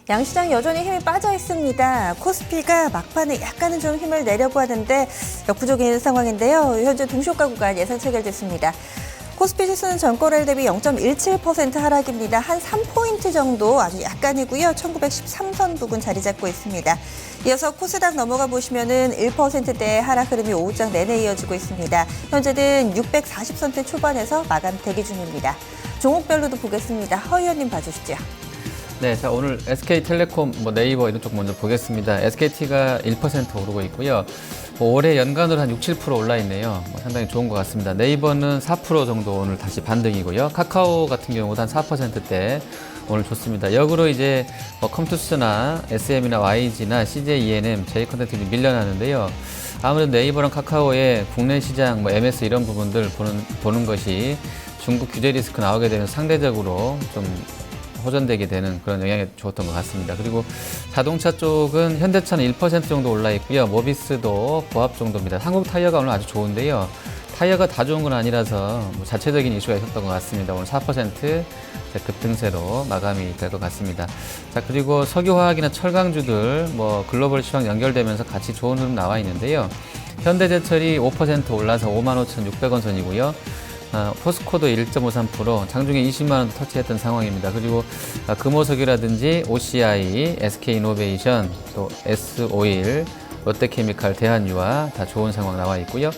양시장 여전히 힘이 빠져 있습니다. 코스피가 막판에 약간은 좀 힘을 내려고 하는데 역부족인 상황인데요. 현재 동시효과 구간 예상 체결됐습니다. 코스피 지수는 전거래일 대비 0.17% 하락입니다. 한 3포인트 정도 아주 약간이고요. 1913선 부근 자리 잡고 있습니다. 이어서 코스닥 넘어가 보시면은 1%대의 하락 흐름이 오후장 내내 이어지고 있습니다. 현재는 640선대 초반에서 마감 대기 중입니다. 종목별로도 보겠습니다. 허 의원님 봐주시죠. 네, 자 오늘 SK텔레콤, 네이버 이런 쪽 먼저 보겠습니다. SKT가 1% 오르고 있고요. 올해 연간으로 한 6, 7% 올라 있네요. 상당히 좋은 것 같습니다. 네이버는 4% 정도 오늘 다시 반등이고요. 카카오 같은 경우도 한 4%대 오늘 좋습니다. 역으로 이제 컴투스나 SM이나 YG나 CJ ENM, J컨텐츠들이 밀려나는데요. 아무래도 네이버랑 카카오의 국내 시장, MS 이런 부분들 보는 것이 중국 규제 리스크 나오게 되면 상대적으로 좀 호전되게 되는 그런 영향이 좋았던 것 같습니다. 그리고 자동차 쪽은 현대차는 1% 정도 올라 있고요. 모비스도 보합 정도입니다. 한국 타이어가 오늘 아주 좋은데요. 타이어가 다 좋은 건 아니라서 자체적인 이슈가 있었던 것 같습니다. 오늘 4% 급등세로 마감이 될 것 같습니다. 자, 그리고 석유화학이나 철강주들 글로벌 시황 연결되면서 같이 좋은 흐름 나와 있는데요. 현대제철이 5% 올라서 55,600원 선이고요. 포스코도 1.53%, 장중에 20만 원 터치했던 상황입니다. 그리고 금호석유라든지 OCI, SK이노베이션, 또 S오일, 롯데케미칼, 대한유화 다 좋은 상황 나와 있고요.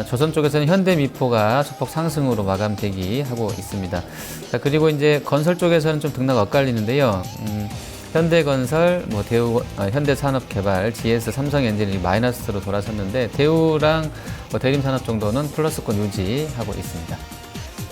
조선 쪽에서는 현대미포가 소폭 상승으로 마감 대기하고 있습니다. 자, 그리고 이제 건설 쪽에서는 좀 등락 엇갈리는데요. 현대건설, 현대산업개발, GS, 삼성엔진이 마이너스로 돌아섰는데 대우랑 대림산업 정도는 플러스권 유지하고 있습니다.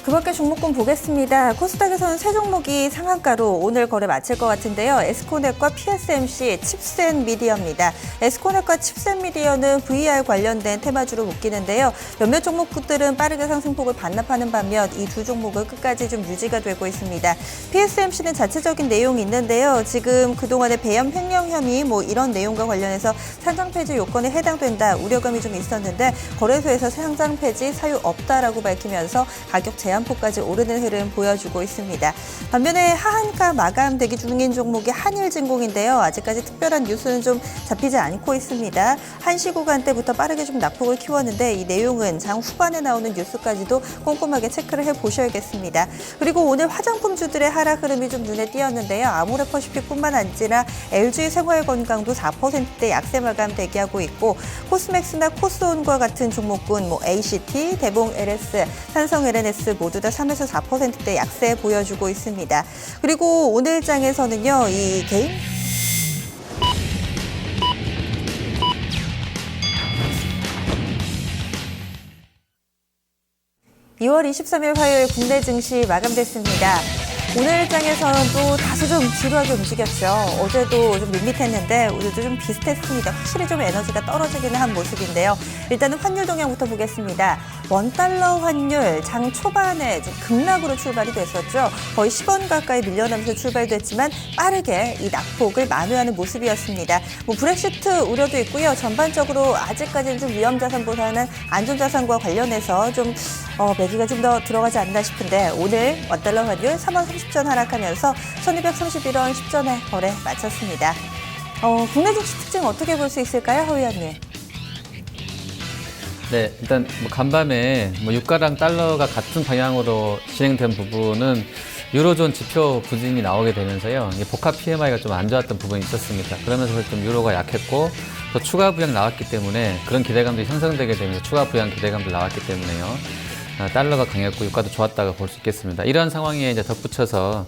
그 밖에 종목군 보겠습니다. 코스닥에서는 세 종목이 상한가로 오늘 거래 마칠 것 같은데요. 에스코넷과 PSMC, 칩센 미디어입니다. 에스코넷과 칩센 미디어는 VR 관련된 테마주로 묶이는데요. 몇몇 종목들은 빠르게 상승폭을 반납하는 반면 이 두 종목은 끝까지 좀 유지가 되고 있습니다. PSMC는 자체적인 내용이 있는데요. 지금 그동안의 배임 횡령 혐의 이런 내용과 관련해서 상장 폐지 요건에 해당된다 우려감이 좀 있었는데 거래소에서 상장 폐지 사유 없다라고 밝히면서 가격 제한폭까지 오르는 흐름 보여주고 있습니다. 반면에 하한가 마감 대기 중인 종목이 한일진공인데요. 아직까지 특별한 뉴스는 좀 잡히지 않고 있습니다. 한시 구간대부터 빠르게 좀 낙폭을 키웠는데 이 내용은 장 후반에 나오는 뉴스까지도 꼼꼼하게 체크를 해보셔야겠습니다. 그리고 오늘 화장품주들의 하락 흐름이 좀 눈에 띄었는데요. 아모레퍼시픽뿐만 아니라 LG 생활건강도 4%대 약세 마감 대기하고 있고 코스맥스나 코스온과 같은 종목군 ACT, 대봉 LS, 산성 LNS 모두 다 3에서 4%대 약세 보여주고 있습니다. 그리고 오늘 장에서는요, 이 개인 2월 23일 화요일 국내 증시 마감됐습니다. 오늘 장에서도 다소 좀 지루하게 움직였죠. 어제도 좀 밋밋했는데 오늘도 좀 비슷했습니다. 확실히 좀 에너지가 떨어지기는 한 모습인데요. 일단은 환율 동향부터 보겠습니다. 원달러 환율 장 초반에 좀 급락으로 출발이 됐었죠. 거의 10원 가까이 밀려나면서 출발됐지만 빠르게 이 낙폭을 만회하는 모습이었습니다. 브렉시트 우려도 있고요. 전반적으로 아직까지는 좀 위험자산보다는 안전자산과 관련해서 좀 매기가 좀 더 들어가지 않나 싶은데 오늘 원달러 환율 3원 30전 하락하면서 1231원 10전에 거래 마쳤습니다. 국내 증시 특징 어떻게 볼 수 있을까요, 허 의원님? 네, 일단 간밤에 유가랑 달러가 같은 방향으로 진행된 부분은 유로존 지표 부진이 나오게 되면서요. 복합 PMI가 좀 안 좋았던 부분이 있었습니다. 그러면서 좀 유로가 약했고 또 추가 부양 나왔기 때문에 그런 기대감들이 형성되게 되면서 추가 부양 기대감도 나왔기 때문에요. 달러가 강했고 유가도 좋았다고 볼 수 있겠습니다. 이러한 상황에 이제 덧붙여서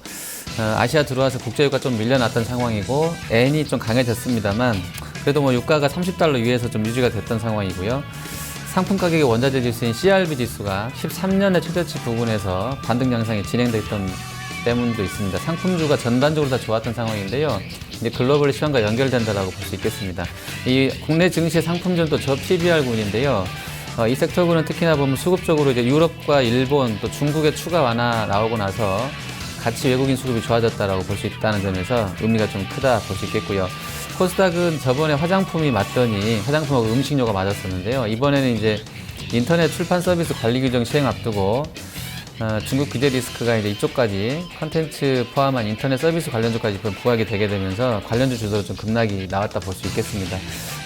아시아 들어와서 국제유가 좀 밀려났던 상황이고 엔이 좀 강해졌습니다만 그래도 유가가 30달러 위에서 좀 유지가 됐던 상황이고요. 상품 가격의 원자재 지수인 CRB 지수가 13년의 최저치 부근에서 반등 양상이 진행됐던 때문도 있습니다. 상품주가 전반적으로 다 좋았던 상황인데요. 이제 글로벌 시황과 연결된다라고 볼 수 있겠습니다. 이 국내 증시의 상품주는 또 저 PBR군인데요. 이 섹터군은 특히나 보면 수급적으로 이제 유럽과 일본 또 중국의 추가 완화 나오고 나서 같이 외국인 수급이 좋아졌다라고 볼 수 있다는 점에서 의미가 좀 크다 볼 수 있겠고요. 코스닥은 저번에 화장품이 맞더니 화장품하고 음식료가 맞았었는데요. 이번에는 이제 인터넷 출판 서비스 관리 규정 시행 앞두고 중국 규제 리스크가 이제 이쪽까지 컨텐츠 포함한 인터넷 서비스 관련주까지 부각이 되게 되면서 관련주 주도로 좀 급락이 나왔다 볼 수 있겠습니다.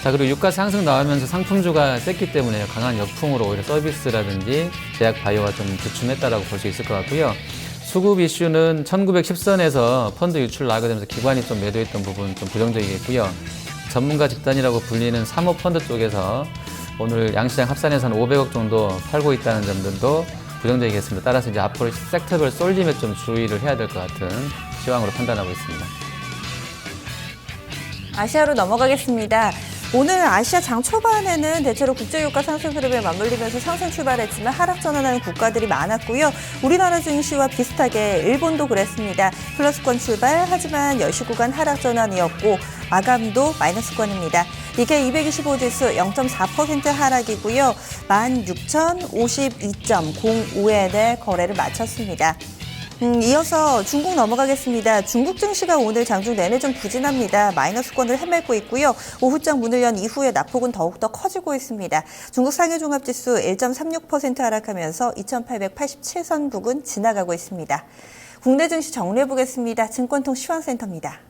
자, 그리고 유가 상승 나오면서 상품주가 셌기 때문에 강한 역풍으로 오히려 서비스라든지 제약 바이오가 좀 주춤했다라고 볼 수 있을 것 같고요. 수급 이슈는 1910선에서 펀드 유출 나가게 되면서 기관이 좀 매도했던 부분 좀 부정적이겠고요. 전문가 집단이라고 불리는 사모펀드 쪽에서 오늘 양시장 합산해서는 500억 정도 팔고 있다는 점들도 부정적이겠습니다. 따라서 이제 앞으로 섹터별 쏠림에 좀 주의를 해야 될 것 같은 시황으로 판단하고 있습니다. 아시아로 넘어가겠습니다. 오늘 아시아 장 초반에는 대체로 국제유가 상승 흐름에 맞물리면서 상승 출발했지만 하락 전환하는 국가들이 많았고요. 우리나라 증시와 비슷하게 일본도 그랬습니다. 플러스권 출발, 하지만 10시 구간 하락 전환이었고 마감도 마이너스권입니다. 니케이 225 지수 0.4% 하락이고요. 16,052.05엔에 거래를 마쳤습니다. 이어서 중국 넘어가겠습니다. 중국 증시가 오늘 장중 내내 좀 부진합니다. 마이너스권을 헤매고 있고요. 오후장 문을 연 이후에 낙폭은 더욱더 커지고 있습니다. 중국 상해종합지수 1.36% 하락하면서 2,887선 부근 지나가고 있습니다. 국내 증시 정리해보겠습니다. 증권통 시황센터입니다.